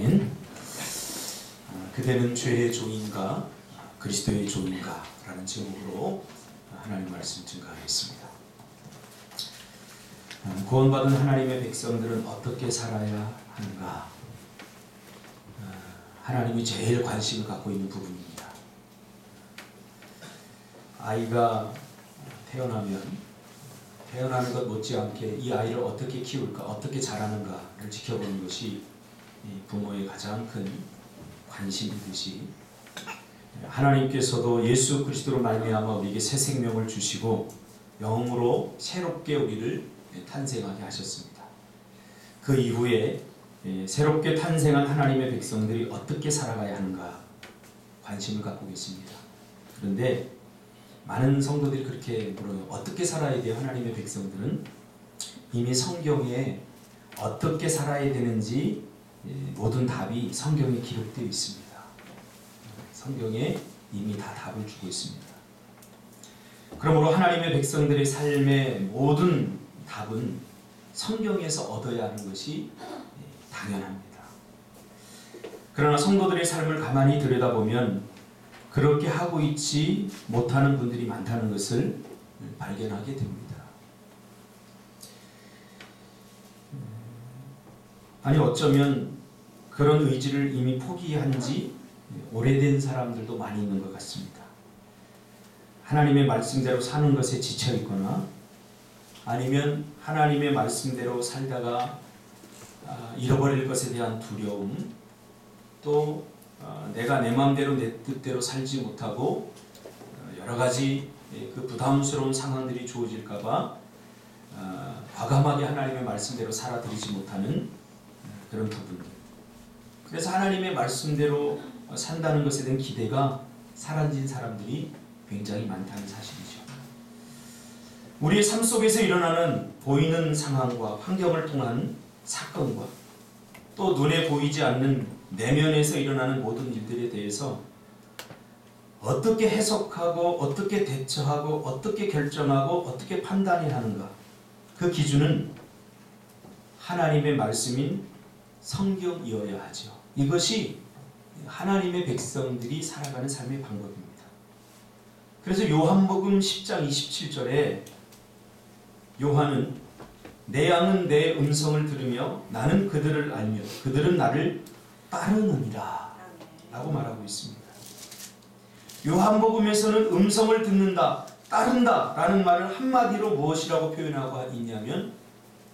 아멘. 그대는 죄의 종인가 그리스도의 종인가 라는 제목으로 하나님 말씀 증거하겠습니다. 구원받은 하나님의 백성들은 어떻게 살아야 하는가? 하나님이 제일 관심을 갖고 있는 부분입니다. 아이가 태어나는 것 못지않게 이 아이를 어떻게 키울까, 어떻게 자라는가를 지켜보는 것이 부모의 가장 큰 관심이듯이 하나님께서도 예수 그리스도로 말미암아 우리에게 새 생명을 주시고 영으로 새롭게 우리를 탄생하게 하셨습니다. 그 이후에 새롭게 탄생한 하나님의 백성들이 어떻게 살아가야 하는가 관심을 갖고 계십니다. 그런데 많은 성도들이 그렇게 물어요. 어떻게 살아야 돼요? 하나님의 백성들은 이미 성경에 어떻게 살아야 되는지 모든 답이 성경에 기록되어 있습니다. 성경에 이미 다 답을 주고 있습니다. 그러므로 하나님의 백성들의 삶의 모든 답은 성경에서 얻어야 하는 것이 당연합니다. 그러나 성도들의 삶을 가만히 들여다보면 그렇게 하고 있지 못하는 분들이 많다는 것을 발견하게 됩니다. 아니 어쩌면 그런 의지를 이미 포기한 지 오래된 사람들도 많이 있는 것 같습니다. 하나님의 말씀대로 사는 것에 지쳐 있거나 아니면 하나님의 말씀대로 살다가 잃어버릴 것에 대한 두려움, 또 내가 내 마음대로 내 뜻대로 살지 못하고 여러 가지 그 부담스러운 상황들이 주어질까봐 과감하게 하나님의 말씀대로 살아들이지 못하는 그런 부분들. 그래서 하나님의 말씀대로 산다는 것에 대한 기대가 사라진 사람들이 굉장히 많다는 사실이죠. 우리의 삶 속에서 일어나는 보이는 상황과 환경을 통한 사건과 또 눈에 보이지 않는 내면에서 일어나는 모든 일들에 대해서 어떻게 해석하고 어떻게 대처하고 어떻게 결정하고 어떻게 판단해야 하는가, 그 기준은 하나님의 말씀인 성경이어야 하죠. 이것이 하나님의 백성들이 살아가는 삶의 방법입니다. 그래서 요한복음 10장 27절에 요한은 내 양은 내 음성을 들으며 나는 그들을 알며 그들은 나를 따르느니라 라고 말하고 있습니다. 요한복음에서는 음성을 듣는다, 따른다 라는 말을 한마디로 무엇이라고 표현하고 있냐면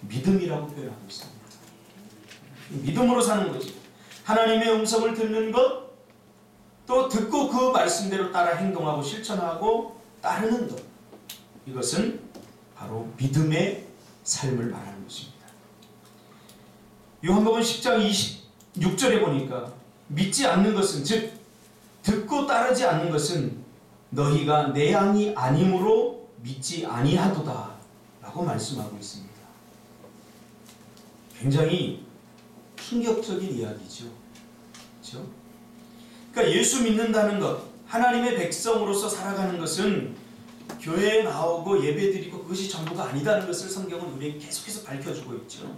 믿음이라고 표현하고 있습니다. 믿음으로 사는 거지. 하나님의 음성을 듣는 것, 또 듣고 그 말씀대로 따라 행동하고 실천하고 따르는 것, 이것은 바로 믿음의 삶을 말하는 것입니다. 요한복음 10장 26절에 보니까 믿지 않는 것은, 즉 듣고 따르지 않는 것은 너희가 내 양이 아니므로 믿지 아니하도다 라고 말씀하고 있습니다. 굉장히 충격적인 이야기죠. 그렇죠? 그러니까 예수 믿는다는 것, 하나님의 백성으로서 살아가는 것은 교회에 나오고 예배드리고 그것이 전부가 아니다는 것을 성경은 우리에게 계속해서 밝혀주고 있죠.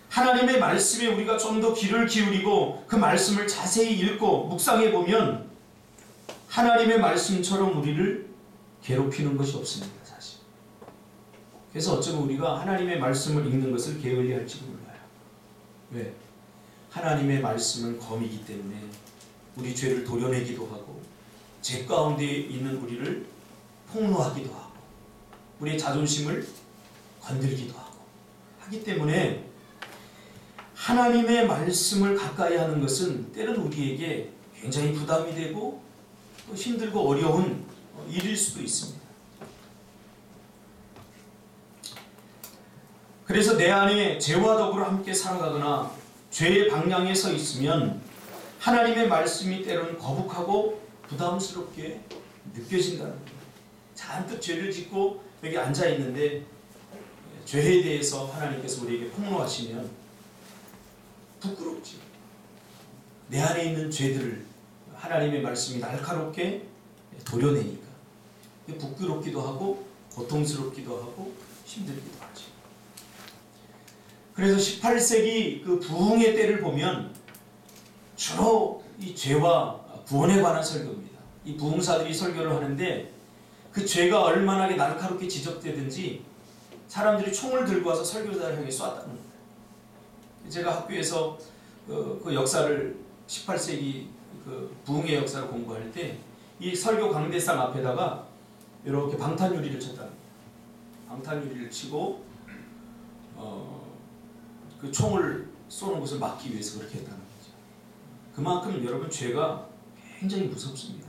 하나님의 말씀에 우리가 좀 더 귀를 기울이고 그 말씀을 자세히 읽고 묵상해 보면 하나님의 말씀처럼 우리를 괴롭히는 것이 없습니다, 사실. 그래서 어쩌면 우리가 하나님의 말씀을 읽는 것을 게을리할지도 몰라요. 왜? 하나님의 말씀은 검이기 때문에 우리 죄를 도려내기도 하고 죄 가운데 있는 우리를 폭로하기도 하고 우리의 자존심을 건들기도 하고 하기 때문에 하나님의 말씀을 가까이 하는 것은 때론 우리에게 굉장히 부담이 되고 또 힘들고 어려운 일일 수도 있습니다. 그래서 내 안에 죄와 더불어 함께 살아가거나 죄의 방향에 서 있으면 하나님의 말씀이 때로는 거북하고 부담스럽게 느껴진다는 거예요. 잔뜩 죄를 짓고 여기 앉아있는데 죄에 대해서 하나님께서 우리에게 폭로하시면 부끄럽지. 내 안에 있는 죄들을 하나님의 말씀이 날카롭게 도려내니까 부끄럽기도 하고 고통스럽기도 하고 힘들기도 하죠. 그래서 18세기 그 부흥의 때를 보면 주로 이 죄와 구원에 관한 설교입니다. 이 부흥사들이 설교를 하는데 그 죄가 얼마나 날카롭게 지적되든지 사람들이 총을 들고 와서 설교자를 향해 쐈다는 거예요. 제가 학교에서 그 역사를 18세기 그 부흥의 역사를 공부할 때 이 설교 강대상 앞에다가 이렇게 방탄유리를 쳤다는 거예요. 방탄유리를 치고 그 총을 쏘는 것을 막기 위해서 그렇게 했다는 거죠. 그만큼 여러분 죄가 굉장히 무섭습니다.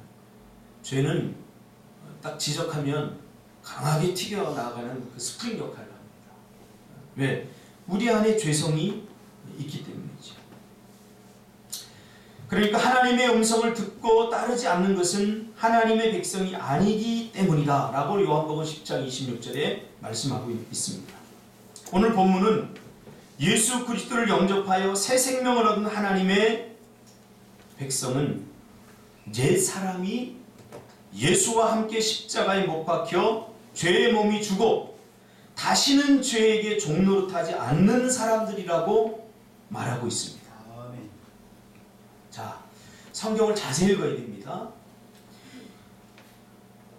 죄는 딱 지적하면 강하게 튀겨나가는 그 스프링 역할을 합니다. 왜? 우리 안에 죄성이 있기 때문이죠. 그러니까 하나님의 음성을 듣고 따르지 않는 것은 하나님의 백성이 아니기 때문이다 라고 요한복음 10장 26절에 말씀하고 있습니다. 오늘 본문은 예수 그리스도를 영접하여 새 생명을 얻은 하나님의 백성은 옛 사람이 예수와 함께 십자가에 못 박혀 죄의 몸이 죽어 다시는 죄에게 종노릇하지 않는 사람들이라고 말하고 있습니다. 아멘. 자, 성경을 자세히 읽어야 됩니다.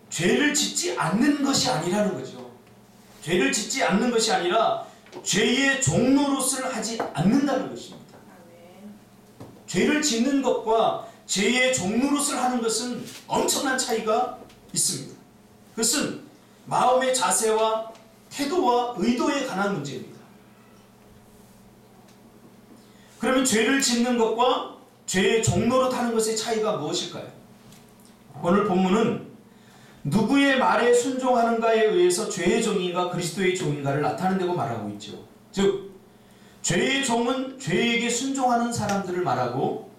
죄를 짓지 않는 것이 아니라는 거죠. 죄를 짓지 않는 것이 아니라 죄의 종노릇을 하지 않는다는 것입니다. 죄를 짓는 것과 죄의 종노릇을 하는 것은 엄청난 차이가 있습니다. 그것은 마음의 자세와 태도와 의도에 관한 문제입니다. 그러면 죄를 짓는 것과 죄의 종노릇 하는 것의 차이가 무엇일까요? 오늘 본문은 누구의 말에 순종하는가에 의해서 죄의 종인가 그리스도의 종인가를 나타낸다고 말하고 있죠. 즉 죄의 종은 죄에게 순종하는 사람들을 말하고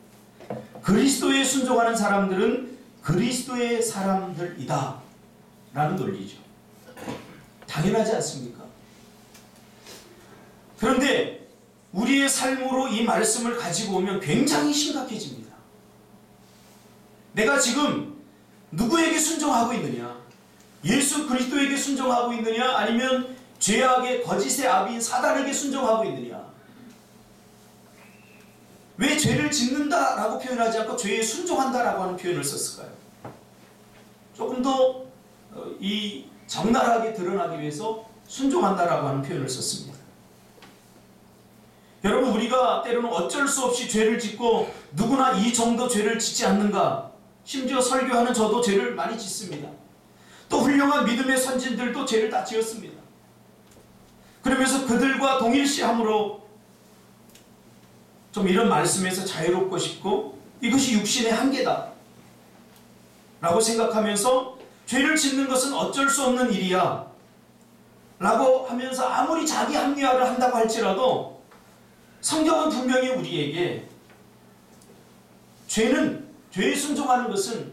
그리스도에 순종하는 사람들은 그리스도의 사람들이다 라는 논리죠. 당연하지 않습니까? 그런데 우리의 삶으로 이 말씀을 가지고 오면 굉장히 심각해집니다. 내가 지금 누구에게 순종하고 있느냐? 예수 그리스도에게 순종하고 있느냐? 아니면 죄악의 거짓의 아비인 사단에게 순종하고 있느냐? 왜 죄를 짓는다라고 표현하지 않고 죄에 순종한다라고 하는 표현을 썼을까요? 조금 더 이 적나라하게 드러나기 위해서 순종한다라고 하는 표현을 썼습니다. 여러분, 우리가 때로는 어쩔 수 없이 죄를 짓고 누구나 이 정도 죄를 짓지 않는가? 심지어 설교하는 저도 죄를 많이 짓습니다. 또 훌륭한 믿음의 선진들도 죄를 다 지었습니다. 그러면서 그들과 동일시함으로 좀 이런 말씀에서 자유롭고 싶고 이것이 육신의 한계다 라고 생각하면서 죄를 짓는 것은 어쩔 수 없는 일이야 라고 하면서 아무리 자기 합리화를 한다고 할지라도 성경은 분명히 우리에게 죄에 순종하는 것은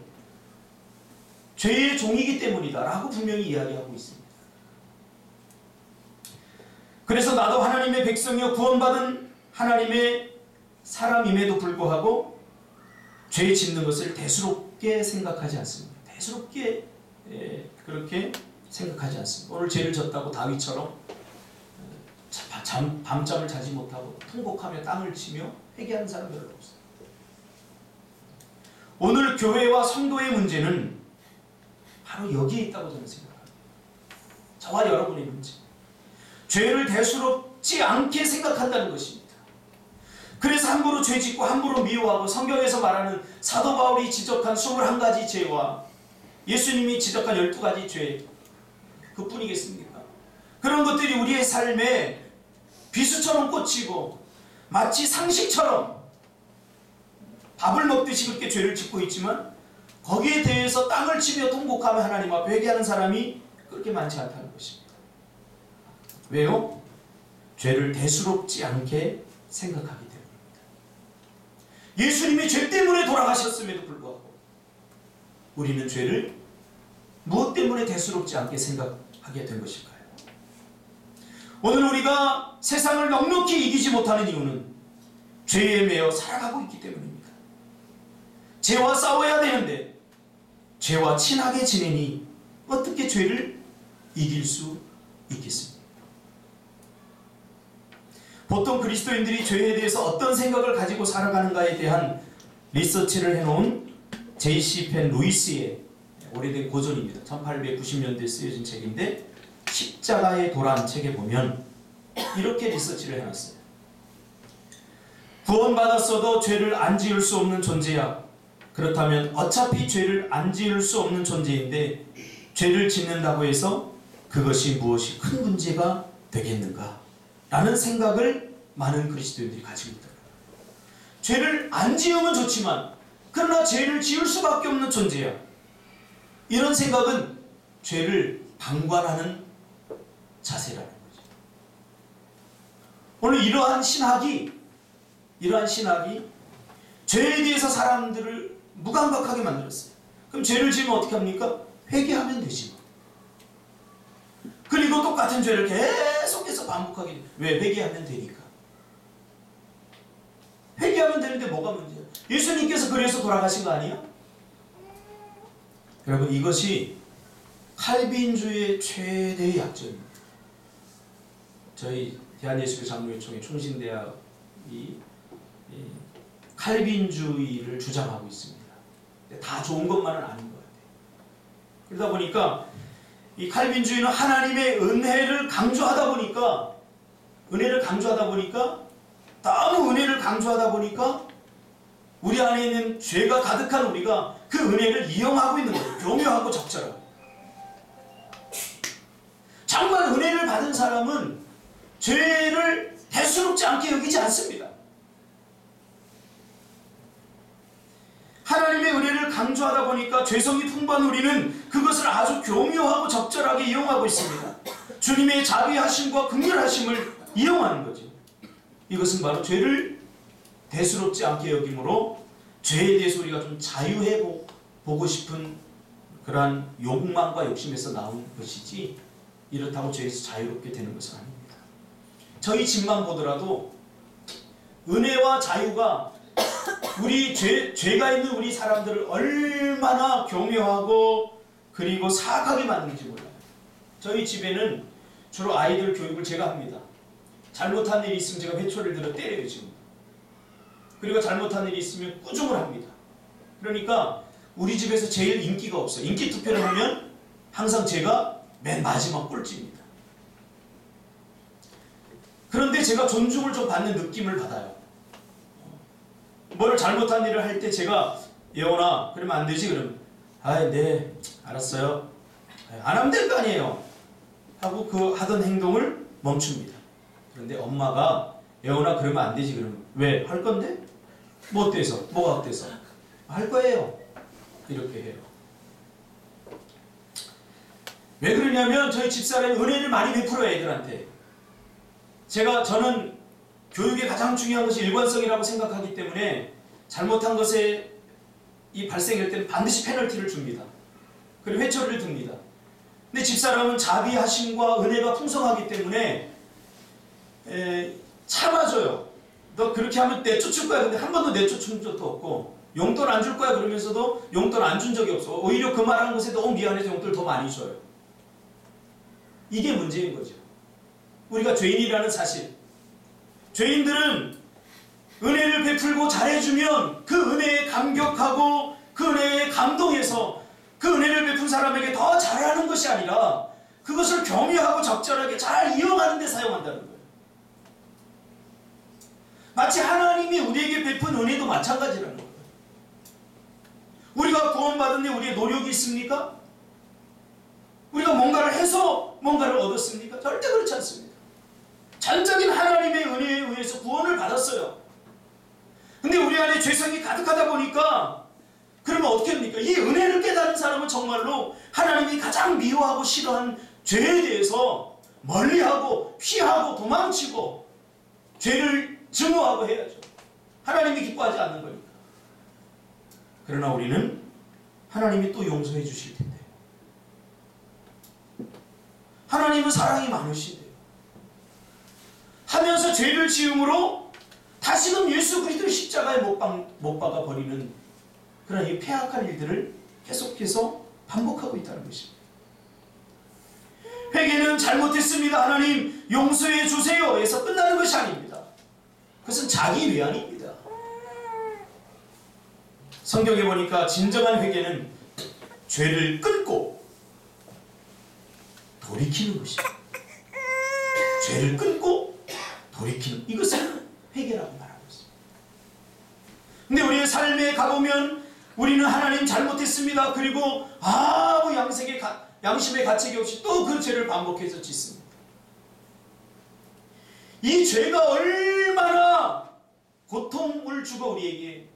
죄의 종이기 때문이다 라고 분명히 이야기하고 있습니다. 그래서 나도 하나님의 백성이요 구원받은 하나님의 사람임에도 불구하고 죄 짓는 것을 대수롭게 생각하지 않습니다. 대수롭게 그렇게 생각하지 않습니다. 오늘 죄를 졌다고 다윗처럼 밤잠을 자지 못하고 통곡하며 땅을 치며 회개하는 사람 별로 없어요. 오늘 교회와 성도의 문제는 바로 여기에 있다고 저는 생각합니다. 저와 여러분의 문제. 죄를 대수롭지 않게 생각한다는 것입니다. 그래서 함부로 죄 짓고 함부로 미워하고 성경에서 말하는 사도 바울이 지적한 21가지 죄와 예수님이 지적한 12가지 죄 그뿐이겠습니까? 그런 것들이 우리의 삶에 비수처럼 꽂히고 마치 상식처럼 밥을 먹듯이 그렇게 죄를 짓고 있지만 거기에 대해서 땅을 치며 통곡하며 하나님 앞에 회개하는 사람이 그렇게 많지 않다는 것입니다. 왜요? 죄를 대수롭지 않게 생각하기 때문입니다. 예수님이 죄 때문에 돌아가셨음에도 불구하고 우리는 죄를 무엇 때문에 대수롭지 않게 생각하게 된 것일까요? 오늘 우리가 세상을 넉넉히 이기지 못하는 이유는 죄에 매여 살아가고 있기 때문입니다. 죄와 싸워야 되는데 죄와 친하게 지내니 어떻게 죄를 이길 수 있겠습니까? 보통 그리스도인들이 죄에 대해서 어떤 생각을 가지고 살아가는가에 대한 리서치를 해놓은 J.C. 펜 루이스의 오래된 고전입니다. 1890년대에 쓰여진 책인데 십자가의 도란 책에 보면 이렇게 리서치를 해놨어요. 구원받았어도 죄를 안 지을 수 없는 존재야. 그렇다면 어차피 죄를 안 지을 수 없는 존재인데 죄를 짓는다고 해서 그것이 무엇이 큰 문제가 되겠는가? 라는 생각을 많은 그리스도인들이 가지고 있다. 죄를 안 지으면 좋지만 그러나 죄를 지을 수밖에 없는 존재야. 이런 생각은 죄를 방관하는 자세라는 거죠. 오늘 이러한 신학이 죄에 대해서 사람들을 무감각하게 만들었어요. 그럼 죄를 지으면 어떻게 합니까? 회개하면 되지 뭐. 그리고 똑같은 죄를 계속해서 반복하게 돼. 왜? 회개하면 되니까. 회개하면 되는데 뭐가 문제야? 예수님께서 그래서 돌아가신 거 아니야? 여러분, 이것이 칼빈주의 최대의 약점입니다. 저희 대한예수교 장로회총회 총신대학이 칼빈주의를 주장하고 있습니다. 다 좋은 것만은 아닌 것 같아요. 그러다 보니까 이 칼빈주의는 하나님의 은혜를 강조하다 보니까 너무 은혜를 강조하다 보니까 우리 안에 있는 죄가 가득한 우리가 그 은혜를 이용하고 있는 거예요. 교묘하고 적절하고. 정말 은혜를 받은 사람은 죄를 대수롭지 않게 여기지 않습니다. 하나님의 은혜를 강조하다 보니까 죄성이 풍부한 우리는 그것을 아주 교묘하고 적절하게 이용하고 있습니다. 주님의 자비하심과 긍휼하심을 이용하는 거죠. 이것은 바로 죄를 대수롭지 않게 여김으로 죄에 대해서 우리가 좀 자유해 보고 싶은 그러한 욕망과 욕심에서 나온 것이지 이렇다고 죄에서 자유롭게 되는 것은 아닙니다. 저희 집만 보더라도 은혜와 자유가 우리 죄가 있는 우리 사람들을 얼마나 교묘하고 그리고 사악하게 만드는지 몰라요. 저희 집에는 주로 아이들 교육을 제가 합니다. 잘못한 일이 있으면 제가 회초리를 들어 때려요 지금. 그리고 잘못한 일이 있으면 꾸중을 합니다. 그러니까 우리 집에서 제일 인기가 없어요. 인기 투표를 하면 항상 제가 맨 마지막 꼴찌입니다. 그런데 제가 존중을 좀 받는 느낌을 받아요. 뭘 잘못한 일을 할 때 제가 예원아 그러면 안 되지 그러면 네 알았어요. 안 하면 될 거 아니에요. 하고 그 하던 행동을 멈춥니다. 그런데 엄마가 예원아 그러면 안 되지 그러면 왜? 할 건데? 뭐 어때서? 뭐가 어때서? 할 거예요. 이렇게 해요. 왜 그러냐면 저희 집사람이 은혜를 많이 베풀어요 애들한테. 저는 교육의 가장 중요한 것이 일관성이라고 생각하기 때문에 잘못한 것에 이 발생할 때는 반드시 페널티를 줍니다. 그리고 회초리를 듭니다. 근데 집사람은 자비하심과 은혜가 풍성하기 때문에 참아줘요. 너 그렇게 하면 내쫓을 거야. 근데 한 번도 내쫓은 적도 없고 용돈 안 줄 거야 그러면서도 용돈 안 준 적이 없어. 오히려 그 말하는 것에 너무 미안해서 용돈을 더 많이 줘요. 이게 문제인 거죠. 우리가 죄인이라는 사실. 죄인들은 은혜를 베풀고 잘해주면 그 은혜에 감격하고 그 은혜에 감동해서 그 은혜를 베푼 사람에게 더 잘하는 것이 아니라 그것을 교묘하고 적절하게 잘 이용하는 데 사용한다는 거예요. 마치 하나님이 우리에게 베푼 은혜도 마찬가지라는 거예요. 우리가 구원받은 데 우리의 노력이 있습니까? 우리가 뭔가를 해서 뭔가를 얻었습니까? 절대 그렇지 않습니다. 전적인 하나님의 은혜에 의해서 구원을 받았어요. 근데 우리 안에 죄성이 가득하다 보니까 그러면 어떻게 합니까? 이 은혜를 깨달은 사람은 정말로 하나님이 가장 미워하고 싫어하는 죄에 대해서 멀리하고 피하고 도망치고 죄를 증오하고 해야죠. 하나님이 기뻐하지 않는 거니까. 그러나 우리는 하나님이 또 용서해 주실 텐데 하나님은 사랑이 많으시대요. 하면서 죄를 지음으로 다시금 예수 그리스도를 십자가에 못 박아 버리는 그런 이 폐악한 일들을 계속해서 반복하고 있다는 것입니다. 회개는 잘못했습니다. 하나님 용서해 주세요. 에서 끝나는 것이 아닙니다. 그것은 자기 위안입니다. 성경에 보니까 진정한 회개는 죄를 끊고 돌이키는 것입니다. 죄를 끊고 돌이키는, 이것을 회개라고 말하고 있습니다. 근데 우리의 삶에 가보면 우리는 하나님 잘못했습니다. 그리고 아무 양심의 가책이 없이 또 그 죄를 반복해서 짓습니다. 이 죄가 얼마나 고통을 주고 우리에게,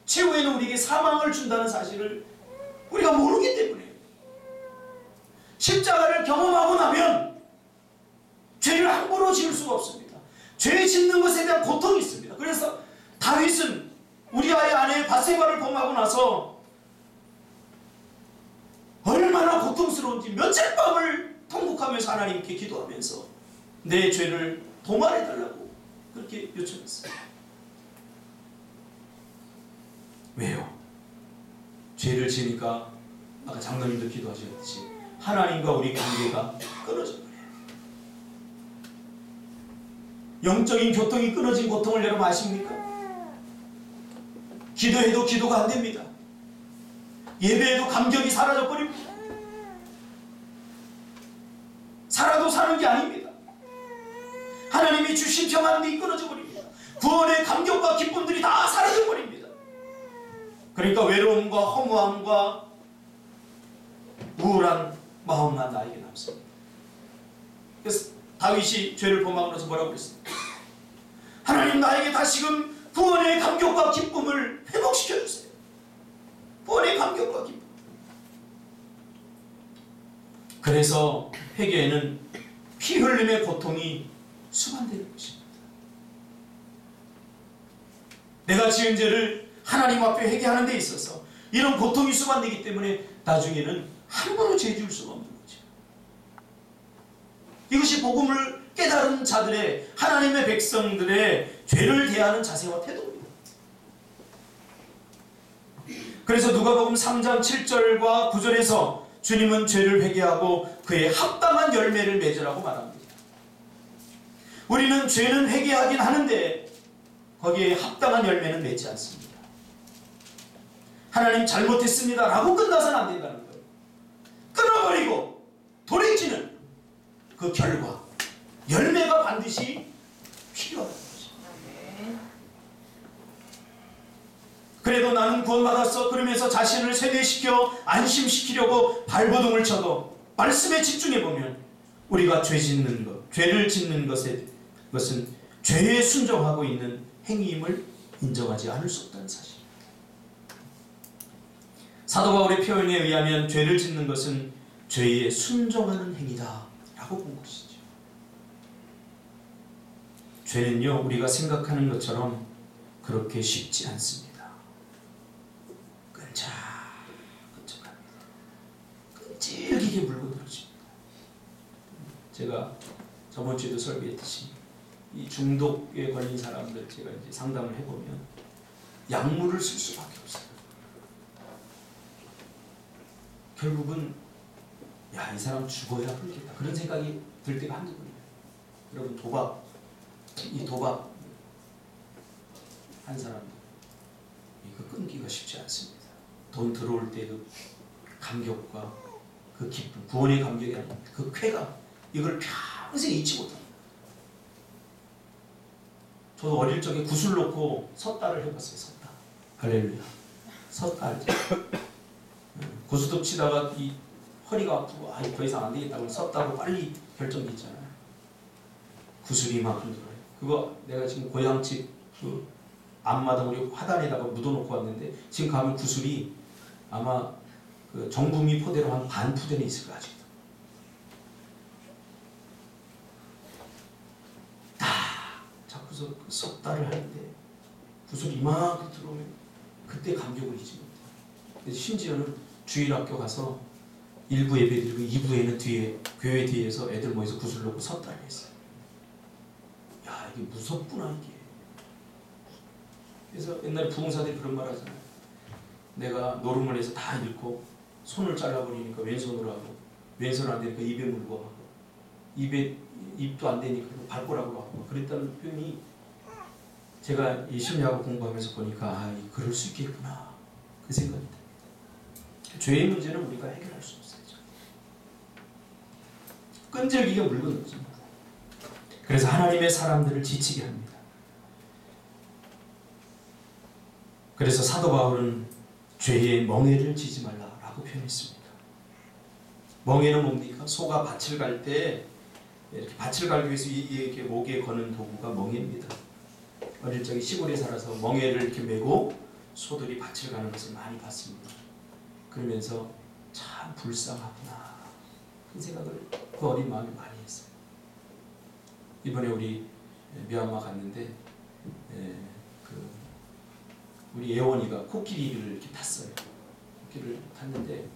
최후에는 우리에게 사망을 준다는 사실을 우리가 모르기 때문에, 십자가를 경험하고 나면 죄를 함부로 지을 수가 없습니다. 죄 짓는 것에 대한 고통이 있습니다. 그래서 다윗은 우리아의 아내 바세바를 범하고 나서 얼마나 고통스러운지 며칠 밤을 통곡하면서 하나님께 기도하면서 내 죄를 도말해달라고 그렇게 요청했어요. 왜요? 죄를 지니까 아까 장로님도 기도하셨듯이 하나님과 우리 관계가 끊어져 버려요. 영적인 교통이 끊어진 고통을 여러분 아십니까? 기도해도 기도가 안 됩니다. 예배에도 감격이 사라져 버립니다. 살아도 사는 게 아닙니다. 하나님이 주신 평안이 끊어져 버립니다. 구원의 감격과 기쁨들이 다 사라져 버립니다. 그러니까 외로움과 허무함과 우울한 마음만 나에게 남습니다. 그래서 다윗이 죄를 범하고 나서 뭐라고 그랬습니까? 하나님, 나에게 다시금 구원의 감격과 기쁨을 회복시켜 주세요. 구원의 감격과 기쁨. 그래서 회개에는 피 흘림의 고통이 수반되는 것입니다. 내가 지은 죄를 하나님 앞에 회개하는 데 있어서 이런 고통이 수반되기 때문에 나중에는 함부로 죄 지을 수가 없는 거죠. 이것이 복음을 깨달은 자들의, 하나님의 백성들의 죄를 대하는 자세와 태도입니다. 그래서 누가복음 3장 7절과 9절에서 주님은 죄를 회개하고 그의 합당한 열매를 맺으라고 말합니다. 우리는 죄는 회개하긴 하는데 거기에 합당한 열매는 맺지 않습니다. 하나님 잘못했습니다 라고 끝나서는 안 된다는 거예요. 끊어버리고 돌이키는 그 결과, 열매가 반드시 필요하다는 것입니다. 그래도 나는 구원받았어 그러면서 자신을 세뇌시켜 안심시키려고 발버둥을 쳐도 말씀에 집중해보면 우리가 죄 짓는 것, 죄를 짓는 것은 죄에 순종하고 있는 행위임을 인정하지 않을 수 없다는 사실입니다. 사도 바울의 표현에 의하면 죄를 짓는 것은 죄에 순종하는 행위다 라고 본 것이죠. 죄는요, 우리가 생각하는 것처럼 그렇게 쉽지 않습니다. 끈적끈적합니다. 끈질기게 물고 들어집니다. 제가 저번 주에도 설교했듯이 이 중독에 걸린 사람들 제가 이제 상담을 해보면 약물을 쓸 수밖에 없어요. 결국은 야, 이 사람 죽어야 풀겠다 그런 생각이 들 때가 한두 번이에요. 여러분, 도박 한 사람 이거 끊기가 쉽지 않습니다. 돈 들어올 때 그 감격과 그 기쁨, 구원의 감격이 아닙니다. 그 쾌감, 이걸 평생 잊지 못합니다. 저도 어릴 적에 구슬 놓고 섰다를 해봤어요. 섰다. 할렐루야. 섰다 알죠? 고스톱 치다가 이 허리가 아프고 더 이상 안 되겠다고 섰다고 빨리 결정이 있잖아요. 구슬이 막 흔들어요. 그거 내가 지금 고향집 그 앞마당 화단에다가 묻어놓고 왔는데 지금 가면 구슬이 아마 그 정부미 포대로 한 반 푸대는 있을 거야 아직도. 자꾸서 섰다를 하는데 구슬이 이만큼 들어오면 그때 감격을 잊지 못해요. 심지어는 주일학교 가서 1부 예배 드리고 2부에는 뒤에 교회 뒤에서 애들 모여서 구슬 놓고 섰다를 했어요. 야, 이게 무섭구나 이게. 그래서 옛날에 부흥사들이 그런 말 하잖아요. 내가 노름을 해서 다 잃고 손을 잘라버리니까 왼손으로 하고 왼손 안 되니까 입에 물고 하고 입도 안 되니까 발꼬락으로 하고 그랬다는 표현이 제가 이 심리학을 공부하면서 보니까 그럴 수 있겠구나 그 생각이 듭니다. 죄의 문제는 우리가 해결할 수 없어요. 끈질기게 물고 넣습니다. 그래서 하나님의 사람들을 지치게 합니다. 그래서 사도 바울은 죄의 멍에를 지지 말라라고 표현했습니다. 멍에는 뭡니까? 소가 밭을 갈 때 이렇게 밭을 갈기 위해서 이렇게 목에 거는 도구가 멍에입니다. 어릴 적에 시골에 살아서 멍에를 이렇게 메고 소들이 밭을 가는 것을 많이 봤습니다. 그러면서 참 불쌍하구나 그 생각을 그 어린 마음에 많이 했어요. 이번에 우리 미얀마 갔는데 우리 예원이가 코끼리를 이렇게 탔어요. 코끼리를 탔는데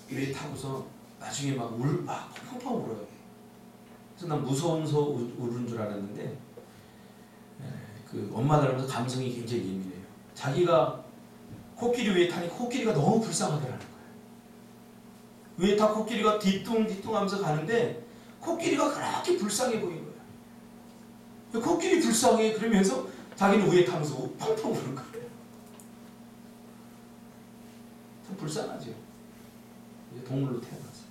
이렇게 타고서 나중에 막 펑펑 울어요. 그래서 난 무서운 소 우는 줄 알았는데 그 엄마들하면서 감성이 굉장히 예민해요. 자기가 코끼리 위에 타니까 코끼리가 너무 불쌍하더라는 거예요. 위에 타 코끼리가 뒤뚱뒤뚱 하면서 가는데 코끼리가 그렇게 불쌍해 보이는 거예요. 코끼리 불쌍해 그러면서 자기는 위에 타면서 펑펑 우는 거예요. 참 불쌍하죠. 동물로 태어나서.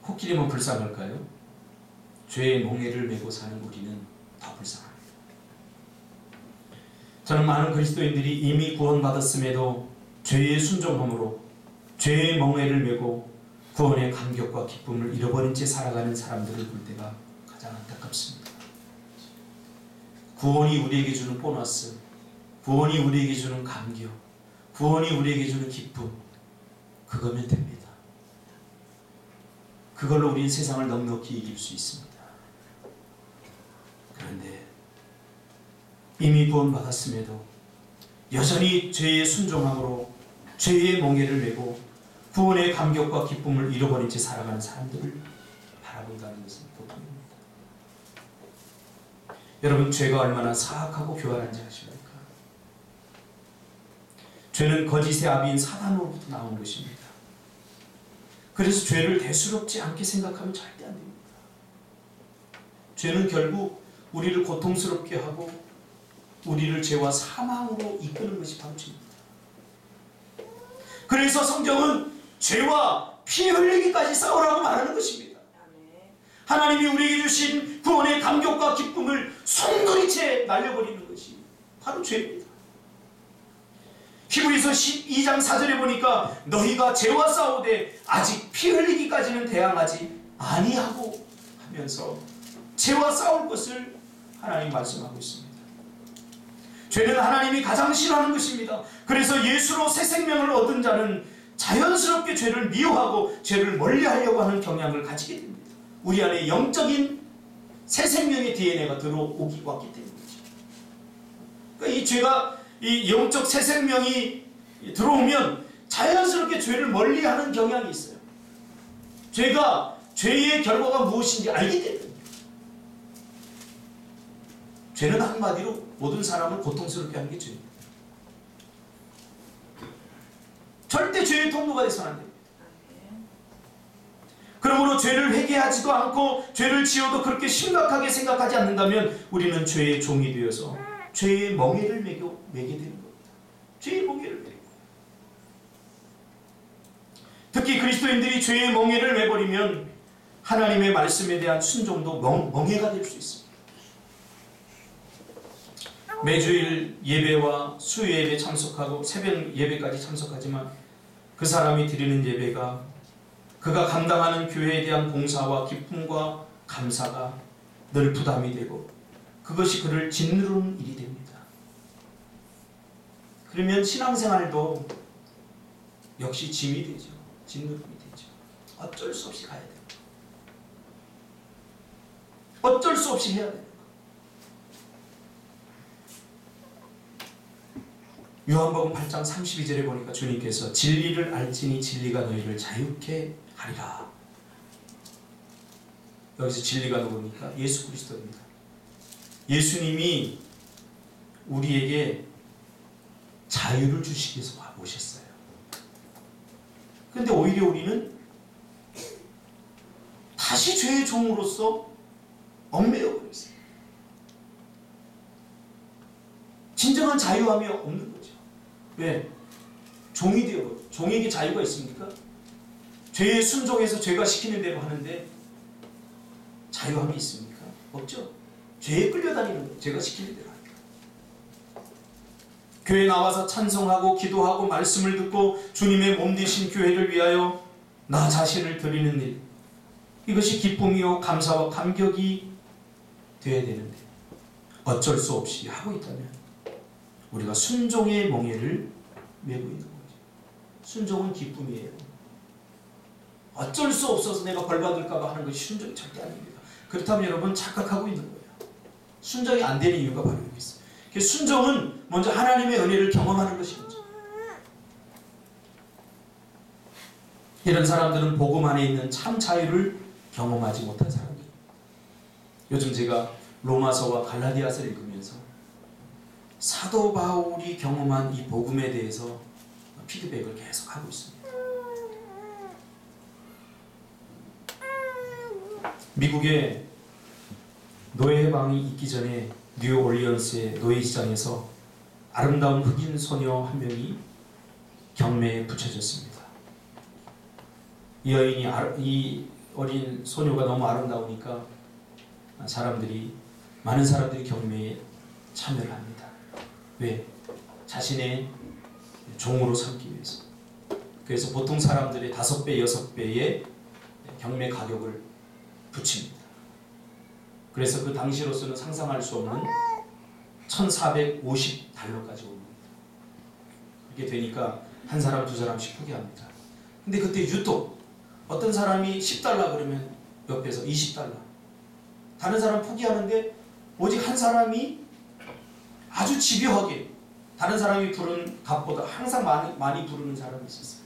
코끼리만 불쌍할까요? 죄의 멍에를 메고 사는 우리는 더 불쌍합니다. 저는 많은 그리스도인들이 이미 구원받았음에도 죄의 순종함으로 죄의 멍에를 메고 구원의 감격과 기쁨을 잃어버린 채 살아가는 사람들을 볼 때가 가장 안타깝습니다. 구원이 우리에게 주는 보너스, 구원이 우리에게 주는 감격, 구원이 우리에게 주는 기쁨, 그거면 됩니다. 그걸로 우리는 세상을 넉넉히 이길 수 있습니다. 그런데 이미 구원받았음에도 여전히 죄의 순종함으로 죄의 멍에를 메고 구원의 감격과 기쁨을 잃어버린 채 살아가는 사람들을 바라본다는 것은 보통입니다. 여러분, 죄가 얼마나 사악하고 교활한지 아십니까? 죄는 거짓의 아비인 사단으로부터 나온 것입니다. 그래서 죄를 대수롭지 않게 생각하면 절대 안 됩니다. 죄는 결국 우리를 고통스럽게 하고 우리를 죄와 사망으로 이끄는 것이 바로 죄입니다. 그래서 성경은 죄와 피 흘리기까지 싸우라고 말하는 것입니다. 하나님이 우리에게 주신 구원의 감격과 기쁨을 손들이채 날려버리는 것이 바로 죄입니다. 히브리서 12장 4절에 보니까 너희가 죄와 싸우되 아직 피 흘리기까지는 대항하지 아니하고 하면서 죄와 싸울 것을 하나님 말씀하고 있습니다. 죄는 하나님이 가장 싫어하는 것입니다. 그래서 예수로 새 생명을 얻은 자는 자연스럽게 죄를 미워하고 죄를 멀리하려고 하는 경향을 가지게 됩니다. 우리 안에 영적인 새 생명의 DNA가 왔기 때문이죠. 그러니까 이 죄가 이 영적 새 생명이 들어오면 자연스럽게 죄를 멀리하는 경향이 있어요. 죄의 결과가 무엇인지 알기 때문입니다. 죄는 한마디로 모든 사람을 고통스럽게 하는 게 죄입니다. 절대 죄의 통로가 돼서는 안 됩니다. 그러므로 죄를 회개하지도 않고 죄를 지어도 그렇게 심각하게 생각하지 않는다면 우리는 죄의 종이 되어서 죄의 멍에를 매게 되는 겁니다. 죄의 멍에를 매고. 특히 그리스도인들이 죄의 멍에를 매버리면 하나님의 말씀에 대한 순종도 멍해가 될 수 있습니다. 매주일 예배와 수요 예배 참석하고 새벽 예배까지 참석하지만 그 사람이 드리는 예배가 그가 감당하는 교회에 대한 봉사와 기쁨과 감사가 늘 부담이 되고 그것이 그를 짓누르는 일이 됩니다. 그러면 신앙생활도 역시 짐이 되죠. 짓누름이 되죠. 어쩔 수 없이 가야 됩니다. 어쩔 수 없이 해야 됩니다. 요한복음 8장 32절에 보니까 주님께서 진리를 알지니 진리가 너희를 자유케 하리라. 여기서 진리가 누굽니까? 예수 그리스도입니다. 예수님이 우리에게 자유를 주시기 위해서 오셨어요. 그런데 오히려 우리는 다시 죄의 종으로서 얽매여 버려 있어요. 진정한 자유함이 없는 거죠. 왜? 종이 되어버려. 종에게 자유가 있습니까? 죄에 순종해서 죄가 시키는 대로 하는데 자유함이 있습니까? 없죠. 죄에 끌려다니는 거예요. 죄가 시키는 대로 하니까. 교회 나와서 찬송하고 기도하고 말씀을 듣고 주님의 몸 되신 교회를 위하여 나 자신을 드리는 일, 이것이 기쁨이요 감사와 감격이 되어야 되는데 어쩔 수 없이 하고 있다면 우리가 순종의 멍에를 메고 있는 거죠. 순종은 기쁨이에요. 어쩔 수 없어서 내가 벌받을까 봐 하는 것이 순종이 절대 아닙니다. 그렇다면 여러분 착각하고 있는 거예요. 순종이 안 되는 이유가 바로 여기 있어요. 순종은 먼저 하나님의 은혜를 경험하는 것이 먼저. 이런 사람들은 복음 안에 있는 참 자유를 경험하지 못한 사람들이에요. 요즘 제가 로마서와 갈라디아서를 읽으면서 사도 바울이 경험한 이 복음에 대해서 피드백을 계속 하고 있습니다. 미국에 노예 해방이 있기 전에 뉴올리언스의 노예시장에서 아름다운 흑인 소녀 한 명이 경매에 붙여졌습니다. 이 어린 소녀가 너무 아름다우니까 많은 사람들이 경매에 참여를 합니다. 왜? 자신의 종으로 삼기 위해서. 그래서 보통 사람들의 5배, 6배의 경매 가격을 붙입니다. 그래서 그 당시로서는 상상할 수 없는 1450달러까지 오릅니다. 그렇게 되니까 한 사람, 두 사람씩 포기합니다. 근데 그때 유독 어떤 사람이 10달러 그러면 옆에서 20달러. 다른 사람 포기하는데 오직 한 사람이 아주 집요하게 다른 사람이 부른 값보다 항상 많이 부르는 사람이 있었어요.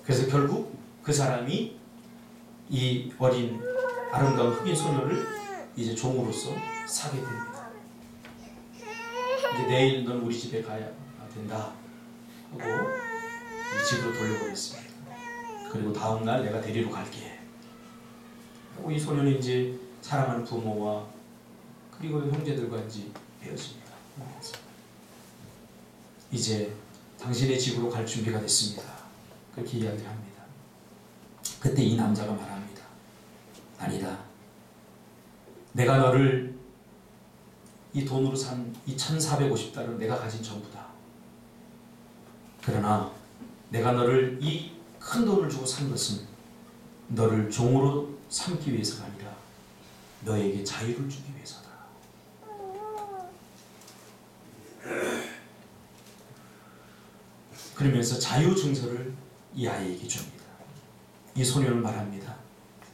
그래서 결국 그 사람이 이 어린 아름다운 흑인 소녀를 이제 종으로서 사게 됩니다. 이제 내일 넌 우리 집에 가야 된다 하고 집으로 돌려보냈습니다. 그리고 다음날 내가 데리러 갈게. 그리고 이 소녀는 이제 사랑하는 부모와 그리고 형제들과 이제 헤어집니다. 이제 당신의 집으로 갈 준비가 됐습니다. 그렇게 이야기를 합니다. 그때 이 남자가 말합니다. 아니다. 내가 너를 이 돈으로 산 이 1450달러를 내가 가진 전부다. 그러나 내가 너를 이 큰 돈을 주고 산 것은 너를 종으로 삼기 위해서가 아니라 너에게 자유를 주기 위해서다. 그러면서 자유 증서를 이 아이에게 줍니다. 이 소녀는 말합니다.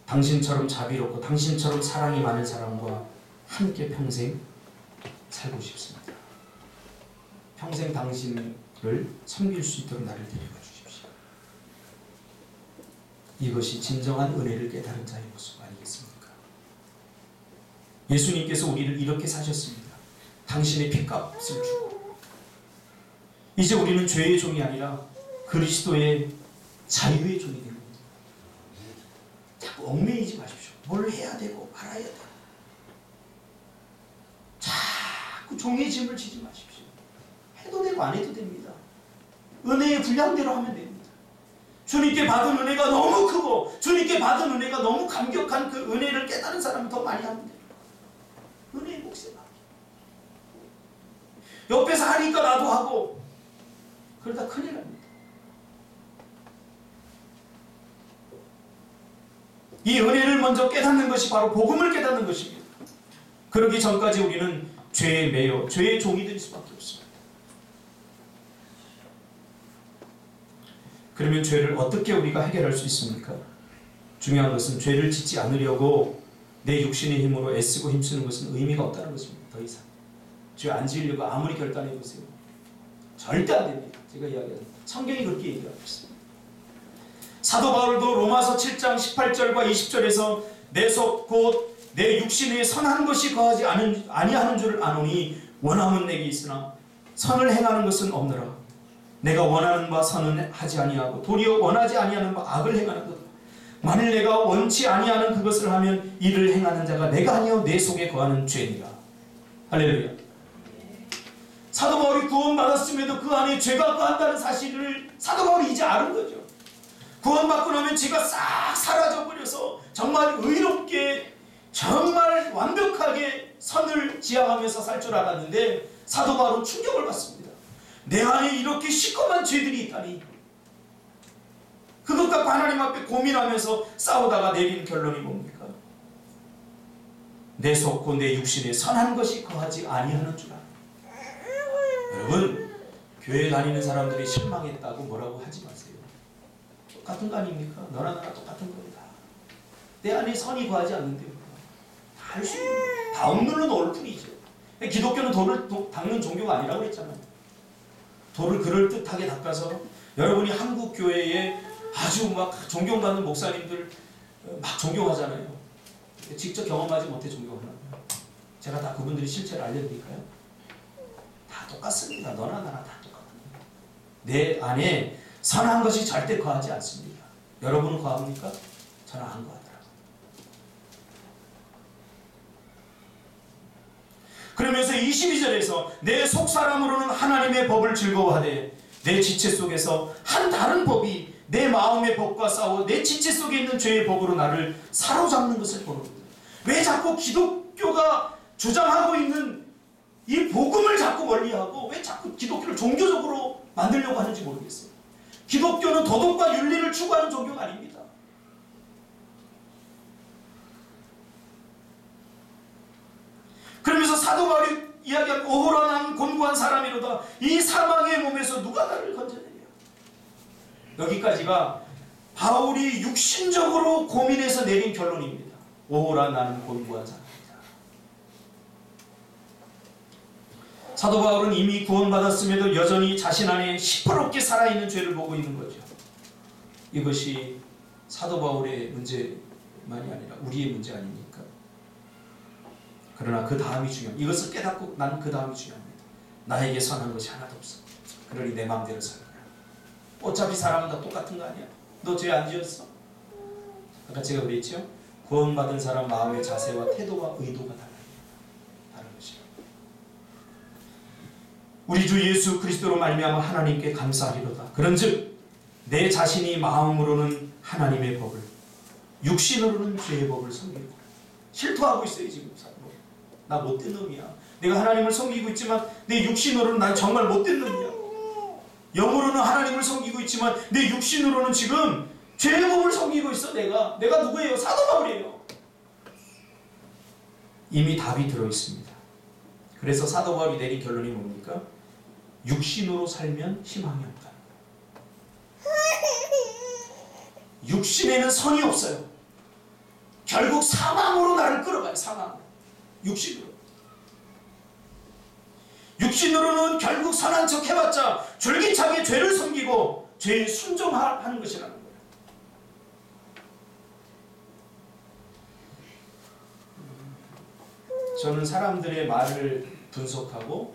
당신처럼 자비롭고 당신처럼 사랑이 많은 사람과 함께 평생 살고 싶습니다. 평생 당신을 섬길 수 있도록 나를 데려가 주십시오. 이것이 진정한 은혜를 깨달은 자의 모습 아니겠습니까? 예수님께서 우리를 이렇게 사셨습니다. 당신의 핏값을 주고 이제 우리는 죄의 종이 아니라 그리스도의 자유의 종이 되는 겁니다. 자꾸 얽매이지 마십시오. 뭘 해야 되고 말아야 되고 자꾸 종의 짐을 지지 마십시오. 해도 되고 안 해도 됩니다. 은혜의 분량대로 하면 됩니다. 주님께 받은 은혜가 너무 크고 주님께 받은 은혜가 너무 감격한 그 은혜를 깨달은 사람은 더 많이 하면 됩니다. 은혜의 몫에 맡겨. 옆에서 하니까 나도 하고 그러다 큰일 납니다. 이 은혜를 먼저 깨닫는 것이 바로 복음을 깨닫는 것입니다. 그러기 전까지 우리는 죄에 매여 죄의 종이 될 수밖에 없습니다. 그러면 죄를 어떻게 우리가 해결할 수 있습니까? 중요한 것은 죄를 짓지 않으려고 내 육신의 힘으로 애쓰고 힘쓰는 것은 의미가 없다는 것입니다. 더 이상 죄 안 지으려고 아무리 결단해 보세요. 절대 안 됩니다. 제가 이야기하는 성경이 그렇게 얘기하고 있습니다. 사도 바울도 로마서 7장 18절과 20절에서 내 속 곧 내 육신에 선한 것이 거하지 아니하는 줄 아노니 원함은 내게 있으나 선을 행하는 것은 없느라 내가 원하는 바 선은 하지 아니하고 도리어 원하지 아니하는 바 악을 행하는 것 만일 내가 원치 아니하는 그것을 하면 이를 행하는 자가 내가 아니요 내 속에 거하는 죄니라. 할렐루야. 사도 바울이 구원받았음에도 그 안에 죄가 거한다는 사실을 사도 바울이 이제 아는 거죠. 구원받고 나면 죄가 싹 사라져버려서 정말 의롭게 정말 완벽하게 선을 지향하면서 살 줄 알았는데 사도 바울은 충격을 받습니다. 내 안에 이렇게 시커먼 죄들이 있다니. 그것 갖고 하나님 앞에 고민하면서 싸우다가 내린 결론이 뭡니까? 내 속고 내 육신에 선한 것이 거하지 아니하는 줄 알아. 여러분, 교회 다니는 사람들이 실망했다고 뭐라고 하지 마세요. 똑같은 거 아닙니까? 너나 나나 똑같은 겁니다. 내 안에 선이 거하지 않는데요. 다 할 수 있는 거예요. 다 억눌러 놓을 뿐이죠. 기독교는 돌을 닦는 종교가 아니라고 그랬잖아요. 돌을 그럴듯하게 닦아서 여러분이 한국 교회에 아주 막 존경받는 목사님들 막 존경하잖아요. 직접 경험하지 못해 존경하는 거예요. 제가 다 그분들이 실체를 알려드릴까요? 다 똑같습니다. 너나 나나 다 똑같은 거예요. 내 안에 선한 것이 절대 거하지 않습니다. 여러분은 거합니까? 저는 안 거하더라고요. 그러면서 22절에서 내 속사람으로는 하나님의 법을 즐거워하되 내 지체 속에서 한 다른 법이 내 마음의 법과 싸워 내 지체 속에 있는 죄의 법으로 나를 사로잡는 것을 보는 거예요. 왜 자꾸 기독교가 주장하고 있는 이 복음을 자꾸 멀리하고 왜 자꾸 기독교를 종교적으로 만들려고 하는지 모르겠어요. 기독교는 도덕과 윤리를 추구하는 종교가 아닙니다. 그러면서 사도 바울이 이야기한 오호라 난 곤고한 사람이로다. 이 사망의 몸에서 누가 나를 건져내랴. 여기까지가 바울이 육신적으로 고민해서 내린 결론입니다. 오호라 나는 곤고한 사람이다. 사도 바울은 이미 구원받았음에도 여전히 자신 안에 시퍼렇게 살아있는 죄를 보고 있는 거죠. 이것이 사도 바울의 문제만이 아니라 우리의 문제 아닙니까? 그러나 그 다음이 중요합니다. 이것을 깨닫고 난 그 다음이 중요합니다. 나에게 선한 것이 하나도 없어. 그러니 내 마음대로 살거라. 어차피 사람은 다 똑같은 거 아니야? 너 죄 안 지었어? 아까 제가 그랬죠? 구원받은 사람 마음의 자세와 태도와 의도가 달라요. 다른 것이요. 우리 주 예수 그리스도로 말미암아 하나님께 감사하리로다. 그런즉 내 자신이 마음으로는 하나님의 법을, 육신으로는 죄의 법을 섬기고 실토하고 있어요. 지금 나 못된 놈이야. 내가 하나님을 섬기고 있지만 내 육신으로는 난 정말 못된 놈이야. 영으로는 하나님을 섬기고 있지만 내 육신으로는 지금 죄의 법을 섬기고 있어. 내가 누구예요? 사도 바울이에요. 이미 답이 들어있습니다. 그래서 사도 바울이 내린 결론이 뭡니까? 육신으로 살면 희망이 없다. 육신에는 선이 없어요. 결국 사망으로 나를 끌어가요. 사망으로. 육신으로는 결국 선한 척 해봤자 줄기차게 죄를 섬기고 죄에 순종하는 것이라는 거예요. 저는 사람들의 말을 분석하고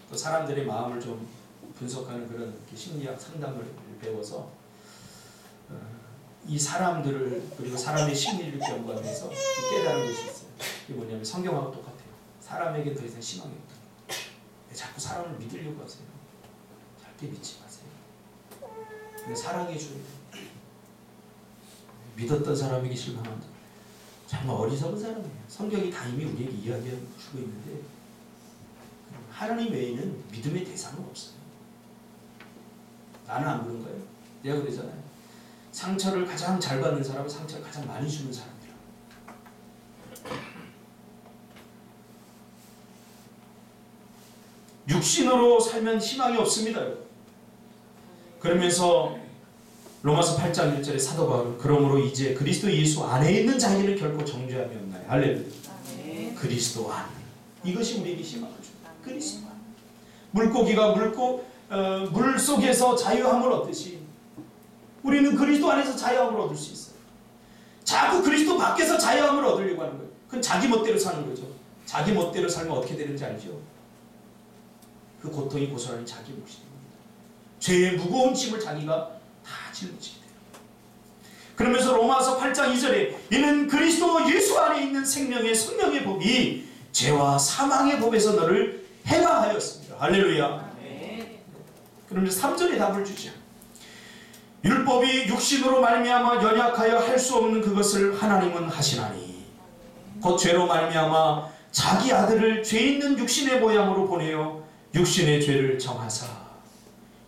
또 사람들의 마음을 좀 분석하는 그런 심리학 상담을 배워서 이 사람들을 그리고 사람의 심리를 연구하면서 깨달은 것이 있어요. 이게 뭐냐면 성경하고 똑같아요. 사람에게 더 이상 희망이 없다. 왜 자꾸 사람을 믿으려고 하세요? 절대 믿지 마세요. 근데 사랑해줘야 돼요. 믿었던 사람에게 실망한다. 정말 어리석은 사람이에요. 성경이 다 이미 우리에게 이야기해주고 있는데 하나님 외에는 믿음의 대상은 없어요. 나는 안 그런 거예요. 내가 그러잖아요. 상처를 가장 잘 받는 사람은 상처를 가장 많이 주는 사람이라. 육신으로 살면 희망이 없습니다. 그러면서 로마서 8장 1절에 사도 바울은 그러므로 이제 그리스도 예수 안에 있는 자에게는 결코 정죄함이 없나요? 할렐루야. 그리스도 안. 이것이 우리에게 희망을 줍니다. 그리스도 안. 물고기가 물 속에서 자유함을 얻듯이 우리는 그리스도 안에서 자유함을 얻을 수 있어요. 자꾸 그리스도 밖에서 자유함을 얻으려고 하는 거예요. 그건 자기 멋대로 사는 거죠. 자기 멋대로 살면 어떻게 되는지 알죠? 그 고통이 고스란히 자기 몫입니다. 죄의 무거운 짐을 자기가 다 짊어지게 돼요. 그러면서 로마서 8장 2절에 이는 그리스도 예수 안에 있는 생명의 성령의 법이 죄와 사망의 법에서 너를 해방하였습니다. 할렐루야. 그러면서 3절에 답을 주죠. 율법이 육신으로 말미암아 연약하여 할 수 없는 그것을 하나님은 하시나니 곧 죄로 말미암아 자기 아들을 죄 있는 육신의 모양으로 보내어 육신의 죄를 정하사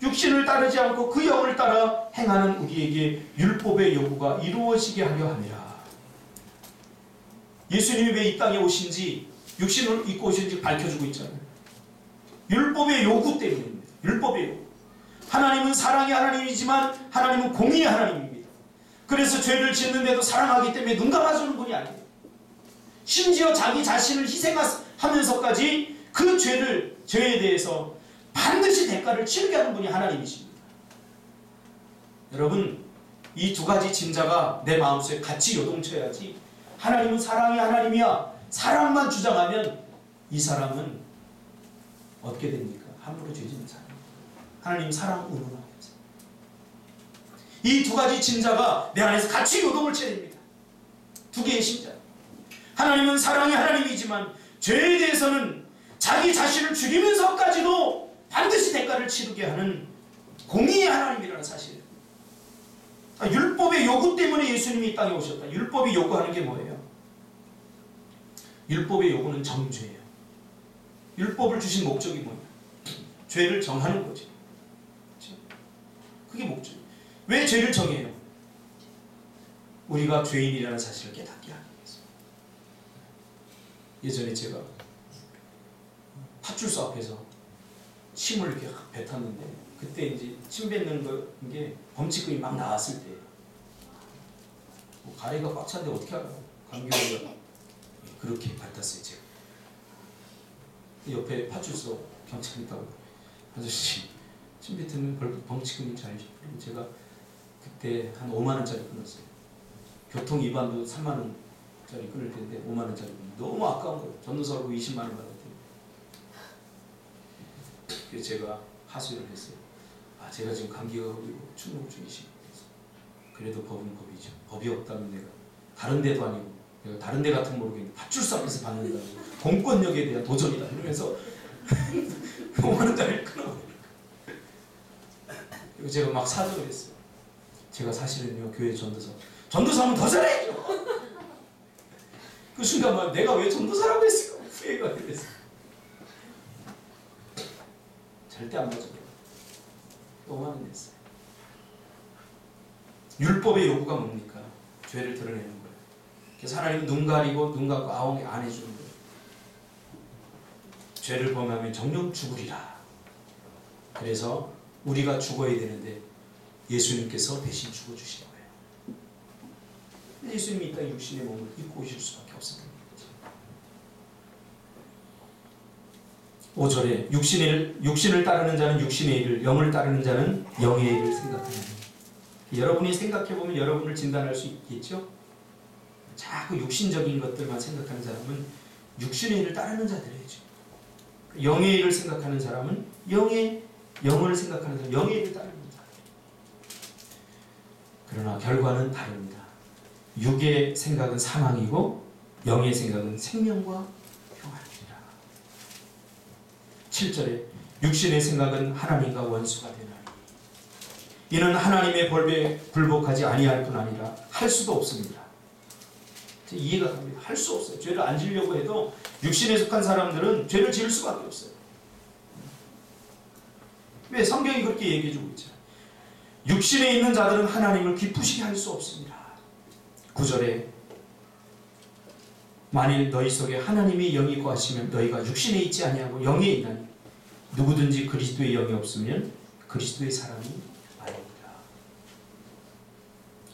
육신을 따르지 않고 그 영을 따라 행하는 우리에게 율법의 요구가 이루어지게 하려 함이라. 예수님이 왜 이 땅에 오신지 육신을 입고 오신지 밝혀주고 있잖아요. 율법의 요구 때문입니다. 율법의 요구. 하나님은 사랑의 하나님이지만 하나님은 공의의 하나님입니다. 그래서 죄를 짓는데도 사랑하기 때문에 눈 감아주는 분이 아니에요. 심지어 자기 자신을 희생하면서까지 그 죄에 대해서 반드시 대가를 치르게 하는 분이 하나님이십니다. 여러분, 이 두 가지 짐자가 내 마음속에 같이 요동쳐야지. 하나님은 사랑의 하나님이야, 사랑만 주장하면 이 사람은 어떻게 됩니까? 함부로 죄 짓는 사람. 하나님 사랑 운운하면서 이 두 가지 짐자가 내 안에서 같이 요동을 쳐야 됩니다. 두 개의 심자. 하나님은 사랑의 하나님이지만 죄에 대해서는 자기 자신을 죽이면서까지도 반드시 대가를 치르게 하는 공의의 하나님이라는 사실. 율법의 요구 때문에 예수님이 이 땅에 오셨다. 율법이 요구하는 게 뭐예요? 율법의 요구는 정죄예요. 율법을 주신 목적이 뭐예요? 죄를 정하는 거죠. 그게 목적이에요. 왜 죄를 정해요? 우리가 죄인이라는 사실을 깨닫게 하기 위해서. 예전에 제가 팥줄소 앞에서 침을 이렇게 뱉었는데 그때 이제 침 뱉는 게 범칙금이 막 나왔을 때예요. 뭐 가래가 꽉 찼는데 어떻게 알아요? 감기가 그렇게 뱉었어요 제가. 옆에 팥줄소 경찰이 있다고 아저씨 침 뱉으면 범칙금이 잘 그리고 제가 그때 한 5만 원짜리 끊었어요. 교통 위반도 3만 원짜리 끊을 텐데 5만 원짜리 너무 아까운 거예요. 전도사하고 20만 원 받았대요. 그래서 제가 하소연을 했어요. 제가 지금 감기가 걸리고 충농증이시고 그래도 법은 법이죠. 법이 없다면 내가 다른 데도 아니고 내가 다른 데 같은 모르겠는데 팥줄소 앞에서 받는다고 공권력에 대한 도전이다 이러면서 5만 원짜리 끊어. 그리고 제가 막 사정을 했어요. 제가 사실은요 교회 전도사면 더 잘해야죠. 그 순간 막 내가 왜 전도사라고 했을까 후회가 됐어요. 절대 안 맞아요. 5만 원 냈어요. 율법의 요구가 뭡니까? 죄를 드러내는 거예요. 그래서 하나님은 눈 가리고 눈 감고 아웅이 안 해주는 거예요. 죄를 범하면 정령 죽으리라. 그래서 우리가 죽어야 되는데 예수님께서 대신 죽어주신 거예요. 예수님이 이 땅에 육신의 몸을 입고 오실 수밖에 없었던 거죠. 5절에 육신을 따르는 자는 육신의 일을, 영을 따르는 자는 영의 일을 생각하는. 여러분이 생각해보면 여러분을 진단할 수 있겠죠? 자꾸 육신적인 것들만 생각하는 사람은 육신의 일을 따르는 자들이죠. 영의 일을 생각하는 사람은 영을 생각하는 사람은 영의 일을 따르는 자. 그러나 결과는 다릅니다. 육의 생각은 사망이고 영의 생각은 생명과 평안이라. 7절에 육신의 생각은 하나님과 원수가 되나니 이는 하나님의 법에 불복하지 아니할 뿐 아니라 할 수도 없습니다. 이해가 갑니다. 할 수 없어요. 죄를 안 지으려고 해도 육신에 속한 사람들은 죄를 지을 수밖에 없어요. 왜? 성경이 그렇게 얘기해주고 있죠. 육신에 있는 자들은 하나님을 기쁘시게 할 수 없습니다. 9절에 만일 너희 속에 하나님의 영이 거하시면 너희가 육신에 있지 아니하고 영에 있나니 누구든지 그리스도의 영이 없으면 그리스도의 사람이 아닙니다.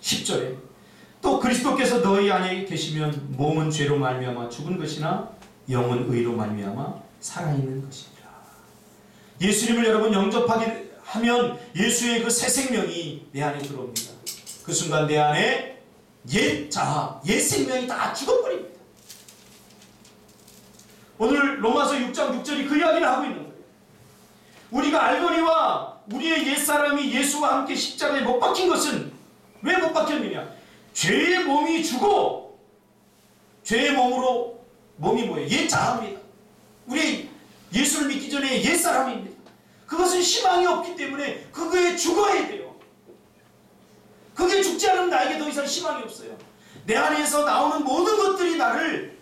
10절에 또 그리스도께서 너희 안에 계시면 몸은 죄로 말미암아 죽은 것이나 영은 의로 말미암아 살아있는 것이니라. 예수님을 여러분 영접하게 하면 예수의 그 새 생명이 내 안에 들어옵니다. 그 순간 내 안에 옛 자아, 옛 생명이 다 죽어버립니다. 오늘 로마서 6장 6절이 그 이야기를 하고 있는 거예요. 우리가 알거니와 우리의 옛사람이 예수와 함께 십자가에 못 박힌 것은 왜 못 박혔느냐? 죄의 몸이 죽어. 죄의 몸으로 몸이 뭐예요? 옛 자아입니다. 우리 예수를 믿기 전에 옛 사람입니다. 그것은 희망이 없기 때문에 그거에 죽어야 돼요. 그게 죽지 않으면 나에게 더 이상 희망이 없어요. 내 안에서 나오는 모든 것들이 나를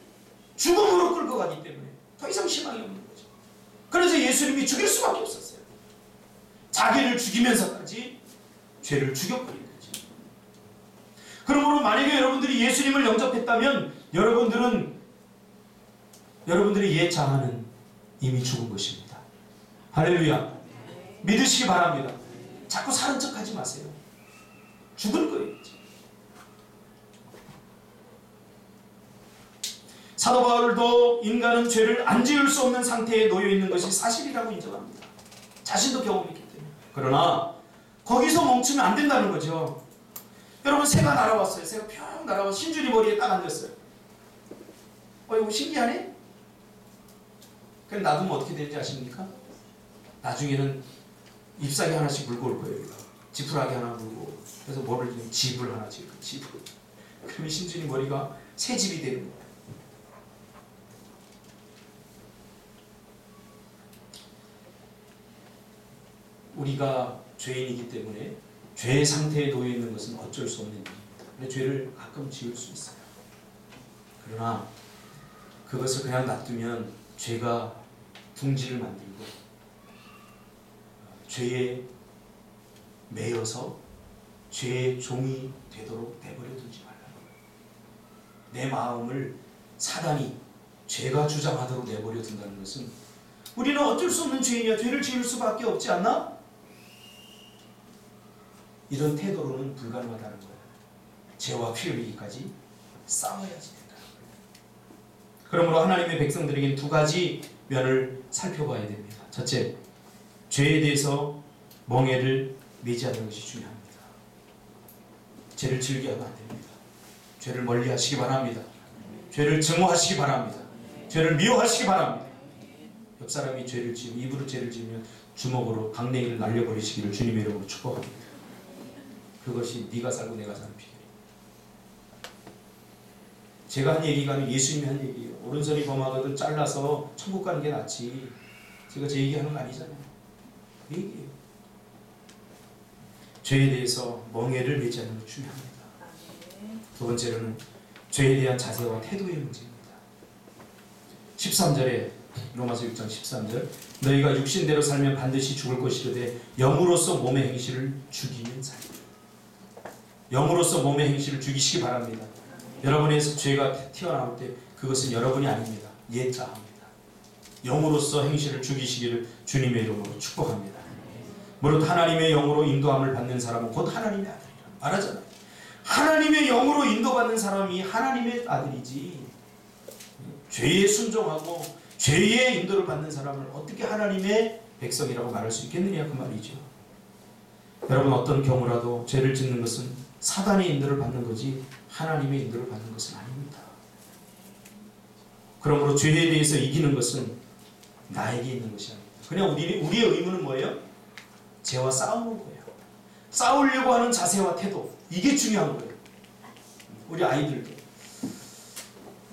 죽음으로 끌고 가기 때문에 더 이상 희망이 없는 거죠. 그래서 예수님이 죽일 수밖에 없었어요. 자기를 죽이면서까지 죄를 죽여버린 거죠. 그러므로 만약에 여러분들이 예수님을 영접했다면 여러분들의 옛 자아는 이미 죽은 것입니다. 할렐루야. 믿으시기 바랍니다. 자꾸 사는 척 하지 마세요. 죽을 거예요. 사도 바울도 인간은 죄를 안 지을 수 없는 상태에 놓여 있는 것이 사실이라고 인정합니다. 자신도 경험했기 때문에. 그러나 거기서 멈추면 안 된다는 거죠. 여러분, 새가 날아왔어요. 새가 평 날아와서 신준이 머리에 딱 앉았어요. 이거 신기하네? 그럼 놔두면 어떻게 되는지 아십니까? 나중에는 잎사귀 하나씩 물고 올 거예요. 지푸라기 하나 물고. 그래서 뭐를 지금 집을 하나 지을 거예요. 집을. 그러면 신준이 머리가 새 집이 되는 거예요. 우리가 죄인이기 때문에 죄의 상태에 놓여 있는 것은 어쩔 수 없는 일입니다. 근데 죄를 가끔 지을 수 있어요. 그러나 그것을 그냥 놔두면 죄가 둥지를 만들고 죄에 매여서 죄의 종이 되도록 내버려 두지 말라는 거예요. 내 마음을 사단이 죄가 주장하도록 내버려 둔다는 것은 우리는 어쩔 수 없는 죄인이야. 죄를 지을 수밖에 없지 않나? 이런 태도로는 불가능하다는 거예요. 죄와 피 흘리기까지 싸워야지 된다는 거예요. 그러므로 하나님의 백성들에게는 두 가지 면을 살펴봐야 됩니다. 첫째, 죄에 대해서 멍에를 매지 않는 것이 중요합니다. 죄를 즐겨하면 안 됩니다. 죄를 멀리 하시기 바랍니다. 죄를 증오하시기 바랍니다. 죄를 미워하시기 바랍니다. 옆 사람이 죄를 지으면, 입으로 죄를 지으면 주먹으로 강냉이를 날려버리시기를 주님의 이름으로 축복합니다. 그것이 네가 살고 내가 사는 비결입니다. 제가 한 얘기가 아니고 예수님이 한 얘기예요. 오른손이 범하거든 잘라서 천국 가는 게 낫지. 제가 제 얘기하는 거 아니잖아요. 그 얘기예요. 죄에 대해서 멍에를 매지 않는 게 중요합니다. 두 번째로는 죄에 대한 자세와 태도의 문제입니다. 13절에 로마서 6장 13절 너희가 육신대로 살면 반드시 죽을 것이로되 영으로서 몸의 행실을 죽이면 살리라. 영으로서 몸의 행실을 죽이시기 바랍니다. 여러분에서 죄가 튀어나올 때 그것은 여러분이 아닙니다. 옛 자아입니다. 영으로서 행실을 죽이시기를 주님의 이름으로 축복합니다. 무릇 하나님의 영으로 인도함을 받는 사람은 곧 하나님의 아들이라 말하잖아요. 하나님의 영으로 인도받는 사람이 하나님의 아들이지, 죄에 순종하고 죄의 인도를 받는 사람을 어떻게 하나님의 백성이라고 말할 수 있겠느냐 그 말이죠. 여러분, 어떤 경우라도 죄를 짓는 것은 사단의 인도를 받는 거지 하나님의 인도를 받는 것은 아닙니다. 그러므로 죄에 대해서 이기는 것은 나에게 있는 것이 아닙니다. 그냥 우리의 의무는 뭐예요? 죄와 싸우는 거예요. 싸우려고 하는 자세와 태도, 이게 중요한 거예요. 우리 아이들도,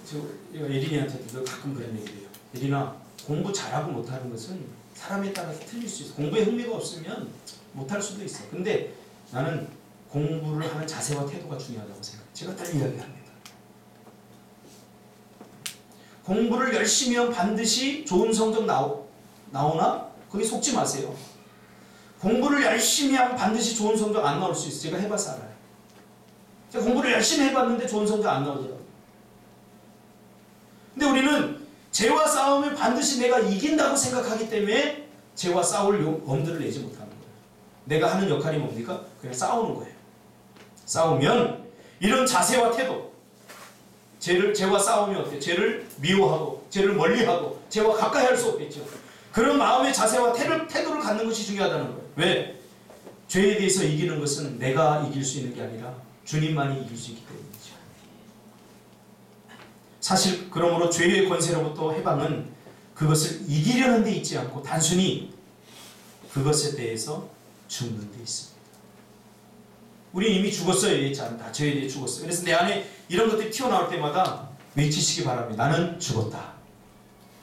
제가 예린이한테도 가끔 그런 얘기를 해요. 예린아, 공부 잘하고 못하는 것은 사람에 따라서 틀릴 수 있어. 공부에 흥미가 없으면 못할 수도 있어. 근데 나는 공부를 하는 자세와 태도가 중요하다고 생각해요. 제가 늘 이야기합니다. 공부를 열심히 하면 반드시 좋은 성적 나오나? 거기 속지 마세요. 공부를 열심히 하면 반드시 좋은 성적 안 나올 수 있어요. 제가 해봐서 알아요. 제가 공부를 열심히 해봤는데 좋은 성적 안 나오더라고요. 근데 우리는 죄와 싸우면 반드시 내가 이긴다고 생각하기 때문에 죄와 싸울 엄두를 내지 못하는 거예요. 내가 하는 역할이 뭡니까? 그냥 싸우는 거예요. 싸우면 이런 자세와 태도, 죄와 싸우면 어때요? 죄를 미워하고 죄를 멀리하고 죄와 가까이 할 수 없겠죠. 그런 마음의 자세와 태도를 갖는 것이 중요하다는 거예요. 왜? 죄에 대해서 이기는 것은 내가 이길 수 있는 게 아니라 주님만이 이길 수 있기 때문이죠. 사실 그러므로 죄의 권세로부터 해방은 그것을 이기려는 데 있지 않고 단순히 그것에 대해서 죽는 데 있습니다. 우리 이미 죽었어요. 다 죄에 대해 죽었어요. 그래서 내 안에 이런 것들이 튀어나올 때마다 외치시기 바랍니다. 나는 죽었다.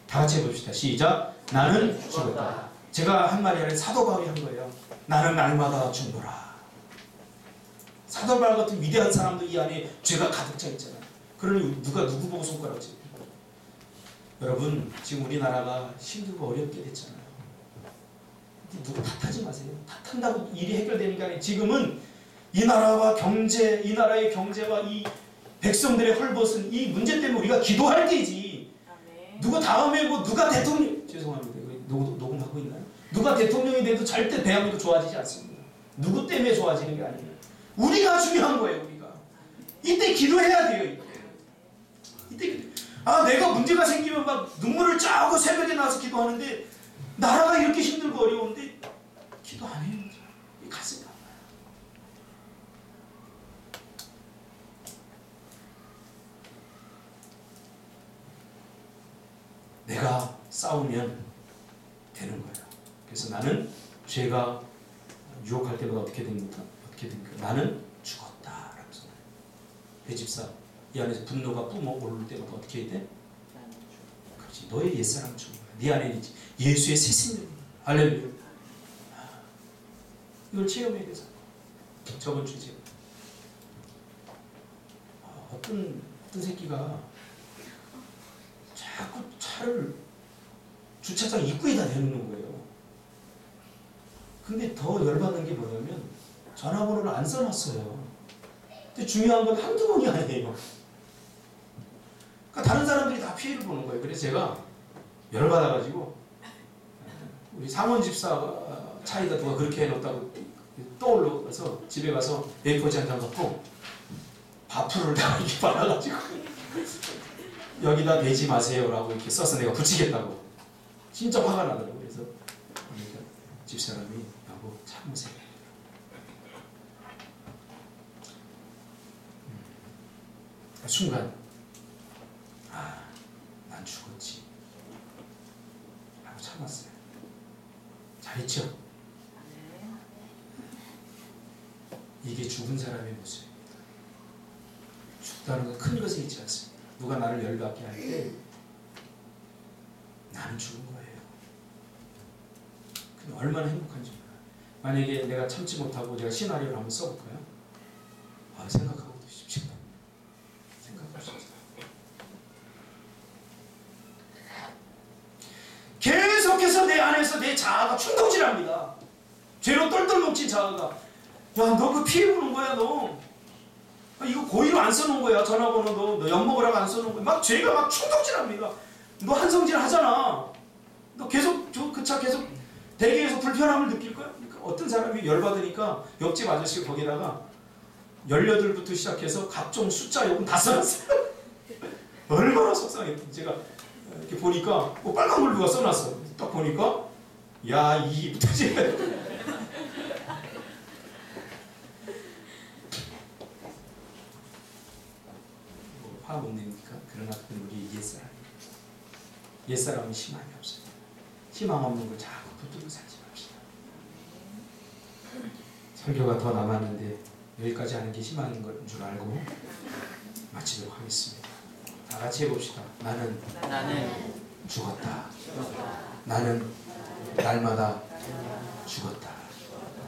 다 같이 해봅시다. 시작. 나는 죽었다. 제가 한 말이 아니라 사도 바울이 한 거예요. 나는 날마다 죽노라. 사도 바울 같은 위대한 사람도 이 안에 죄가 가득 차 있잖아요. 그러니 누가 누구 보고 손가락 짚어요? 여러분, 지금 우리나라가 힘들고 어렵게 됐잖아요. 누구 탓하지 마세요. 탓한다고 일이 해결되는 게 아니에요. 지금은 이 나라와 경제, 이 나라의 경제와 이 백성들의 헐벗은 이 문제 때문에 우리가 기도할 때지. 누가 다음에 뭐 누가 대통령, 죄송합니다. 녹음하고 있나요? 누가 대통령이 돼도 절대 대한민국 좋아지지 않습니다. 누구 때문에 좋아지는 게 아니에요. 우리가 중요한 거예요. 우리가 이때 기도해야 돼요. 이때 내가 문제가 생기면 막 눈물을 짜고 새벽에 나와서 기도하는데 나라가 이렇게 힘들고 어려운데 기도 안 해요. 가슴이 아파요. 내가 싸우면 되는 거예요. 그래서 나는 죄가 유혹할 때마다 어떻게 됩니까? 나는 죽었다라면서 배집사 이 안에서 분노가 뿜어 오를 때마다 어떻게 해야 돼? 그렇지. 너의 옛사람 죽은 거야. 네 안에 예수의 새 생명. 할렐루야. 이걸 체험해야 돼서 저번 주제 어떤 새끼가 자꾸 차를 주차장 입구에다 대놓는 거예요. 근데 더 열받는 게 뭐냐면 전화번호를 안 써놨어요. 근데 중요한 건 한두 번이 아니에요. 그러니까 다른 사람들이 다 피해를 보는 거예요. 그래서 제가 열받아가지고 우리 상원 집사 차에다 누가 그렇게 해놓았다고 떠올라서 집에 가서 A4지 한 장 갖고 바프를 다 이렇게 받아가지고 여기다 대지 마세요라고 이렇게 써서 내가 붙이겠다고. 진짜 화가 나더라고요. 그래서 집사람이 여보 참으세요. 순간 난 죽었지 라고 참았어요. 잘했죠? 이게 죽은 사람의 모습입니다. 죽다는 건 큰 것에 있지 않습니다. 누가 나를 열받게 할 때 나는 죽은 거예요. 근데 얼마나 행복한지 몰라요. 만약에 내가 참지 못하고 내가 시나리오를 한번 써볼까요? 생각하고도 쉽지가 계속해서 내 안에서 내 자아가 충동질합니다. 죄로 똘똘 뭉친 자아가 너 그 피해보는 거야 너. 이거 고의로 안 써놓은 거야. 전화번호도 너 엿먹으라고 안 써놓은 거야. 막 죄가 막 충동질합니다. 너 한성질 하잖아. 너 계속 그 차 계속 대기에서 불편함을 느낄 거야. 그러니까 어떤 사람이 열받으니까 옆집 아저씨가 거기다가 18부터 시작해서 각종 숫자 요금 다 써놨어요. 얼마나 속상했던지. 제가 이렇게 보니까 빨간 걸 누가 써놨어. 딱 보니까 야 2부터 시작해. 화 못 내니까. 그러나 우리 옛사람은 희망이 없어요. 희망 없는 걸 자꾸 붙들고 살지 맙시다. 설교가 더 남았는데 여기까지 하는 게 희망인 걸 줄 알고 마치도록 하겠습니다. 다 같이 해봅시다. 나는 죽었다. 나는 날마다 죽었다.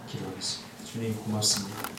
기도하겠습니다. 주님 고맙습니다.